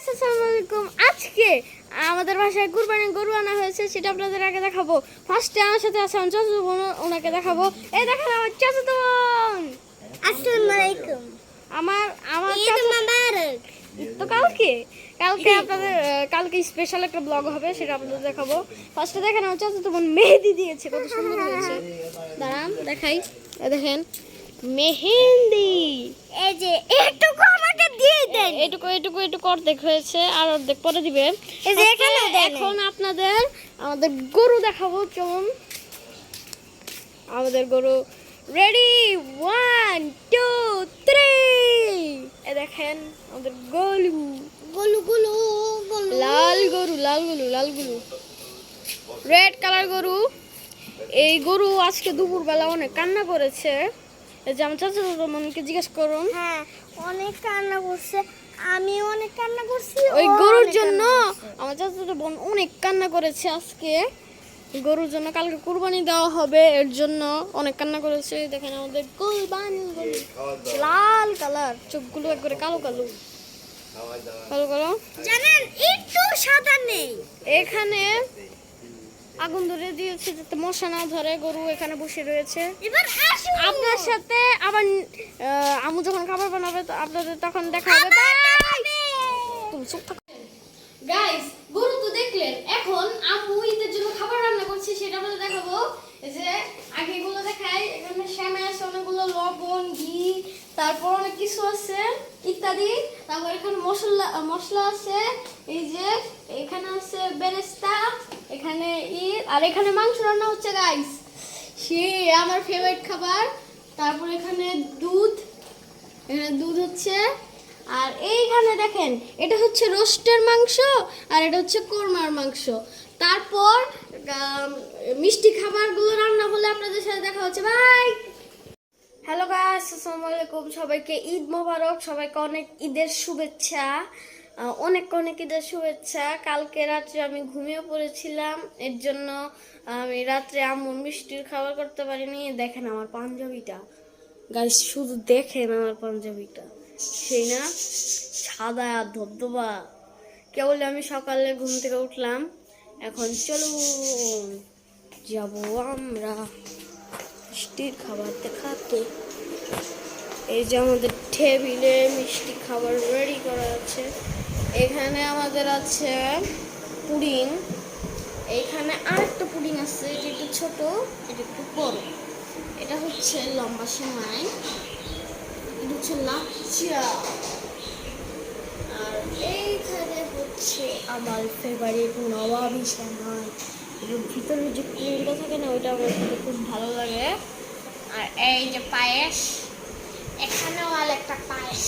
Guys আসসালামু আলাইকুম। আজকে আমাদের বাসায় কুরবানি গরু আনা হয়েছে, সেটা আপনাদের আগে দেখাবো। ফার্স্টে আমার সাথে আছে আমার চাচা বোন, ওনাকে দেখাবো। এই দেখেন আমার চাচা বোন। আসসালামু আলাইকুম। আমার আমার ঈদ চাচা মোবারক। তো কালকে আপনাদের কালকে স্পেশাল একটা ব্লগ হবে, সেটা আপনাদের দেখাবো। ফার্স্টে দেখেন আমার চাচা বোন মেহেদি দিয়েছে, কত সুন্দর হয়েছে। দাঁড়ান দেখাই, এই দেখেন মেহেন্দি। এই যে একটুকু আমাকে দিয়ে দেন। এটুকু অর্ধেক হয়েছে, আর অর্ধেক পরে দিবে। এই যে এখানেও দেন। এখন আপনাদের আমাদের গরু দেখাবো। চলুন আমাদের গরু রেডি, 1 2 3। এ দেখেন আমাদের গরু, গুলু গুলু গুলু। লাল গরু রেড কালার গরু। এই গরু আজকে দুপুরবেলা অনেক কান্না করেছে। এই যে আমার চাচা মনকে জিজ্ঞেস করুন। হ্যাঁ, অনেক কান্না করছে, আমি অনেক কান্না করছি। ওই ও গরুর অনেক জন্য কান্না করছে। আমার চাচাতো বোন অনেক কান্না করেছে আজকে। গরুর জন্য কালকে কুরবানি দেওয়া হবে, এর জন্য অনেক কান্না করেছে। দেখেন আমাদের কুরবানি গরু, লাল কালার, চোখগুলো একবারে কালো কালো। জানেন একটু সাদা নেই। এখানে আগুন ধরে দিয়েছে যাতে মশা না ধরে। গরু এখানে বসে রয়েছে। এবার আসুন আপনার সাথে আবার আমু যখন খাবার বানাবে তো আপনাদের তখন দেখা হবে। তুমি চুপ থাকো। গাইস, গরু তো দেখলেন, এখন আম্মু ঈদের জন্য খাবার রান্না করছে, সেটা আপনাদের দেখাবো। এই যে আগে এগুলো দেখাই, এখানে শ্যামা আছে, অনেকগুলো লবণ, ঘি, তারপর অনেক কিছু আছে ইত্যাদি। তারপর এখানে মশলা আছে, এই যে এখানে আছে বেরেস্তা, এখানে আর এখানে মাংস রান্না হচ্ছে গাইস, সে আমার ফেভারিট খাবার। তারপর এখানে দুধ হচ্ছে। আর এইখানে দেখেন, এটা হচ্ছে রোস্টের মাংস, আর এটা হচ্ছে কোরমার মাংস। তারপর মিষ্টি খাবারগুলো রান্না হলে আপনাদের সাথে দেখা হচ্ছে। বাই। হ্যালো গাইস, আসসালামু আলাইকুম। সবাইকে ঈদ মোবারক, সবাইকে অনেক ঈদের শুভেচ্ছা, অনেক ঈদের শুভেচ্ছা। কালকে রাত্রে আমি ঘুমিয়ে পড়েছিলাম, এর জন্য আমি রাত্রে আম্মুর মিষ্টির খাবার করতে পারিনি। দেখেন আমার পাঞ্জাবিটা গাইস, শুধু দেখেন আমার পাঞ্জাবিটা, সেই না সাদা ধবধবা। কেবল আমি সকালে ঘুম থেকে উঠলাম, এখন চলুন যাব আমরা মিষ্টির খাবার দেখাতে। এই যে আমাদের টেবিলে মিষ্টি খাবার রেডি করা আছে। এখানে আমাদের আছে পুডিং, এইখানে আরেকটা পুডিং আছে, এটা একটু ছোট, এটা একটু বড়। এটা হচ্ছে লম্বা সেমাই, এটা হচ্ছে লাচ্চা, আর এইখানে হচ্ছে আমার ফেভারিট নবাবী সেমাই। এর ভিতরে যে ক্রিমটা থাকে না, ওইটা আমার খেতে খুব ভালো লাগে। আর এই যে পায়েস, এখানেও আর একটা পায়েস,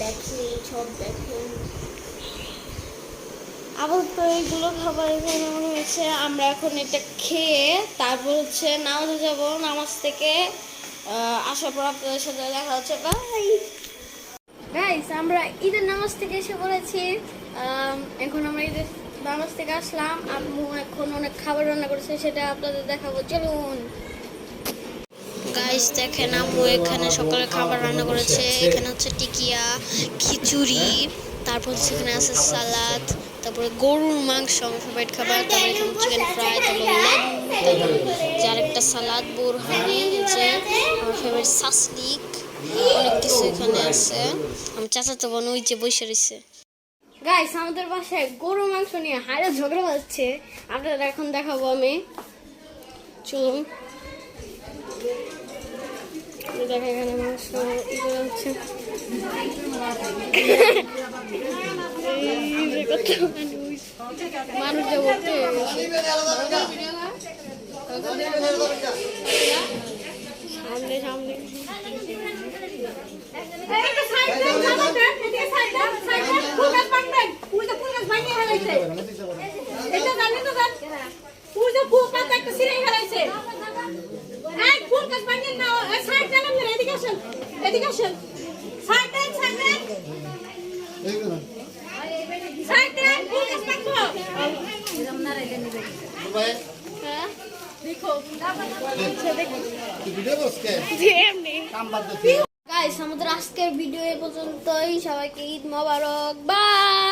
দেখি সব দেখুন। আপাতত এইগুলো খাবার এখানে মনে হয়েছে। আমরা এখন এটা খেয়ে তারপর হচ্ছে নামাজে যাব। নামাজ থেকে আসার পর আপনাদের সাথে দেখা হচ্ছে। বাই গাইস, আমরা ঈদের নামাজ থেকে এসে পড়েছি। এখন আমরা ঈদের নামাজ থেকে আসলাম। আম্মু এখন অনেক খাবার রান্না করেছে, সেটা আপনাদের দেখাবো। চলুন গাইস, দেখেন আম্মু এখানে সকালে খাবার রান্না করেছে। এখানে হচ্ছে টিকিয়া, খিচুড়ি, তারপর সেখানে আছে সালাদ, তারপরে গরুর মাংস আমার ফেভারিট খাবার, তারপরে এখানে চিকেন ফ্রাই, তারপরে লেবু, তারপরে আরেকটা সালাদ, বোরহানি, যে আমার ফেভারিট সাসলিক, অনেক কিছু এখানে আছে। আমার চাচাতো বোন ওই যে বসে রয়েছে। গাইস, আমাদের বাসায় গরুর মাংস নিয়ে হাইরা ঝগড়া হচ্ছে, আপনাদের এখন দেখাবো আমি। চলুন দেখে এখানে মাংস করা হচ্ছে। মানুষ যে বলতে সামনে সামনে গাইস আমাদের আজকের ভিডিও এ পর্যন্তই, সবাইকে ঈদ মোবারক, বাই।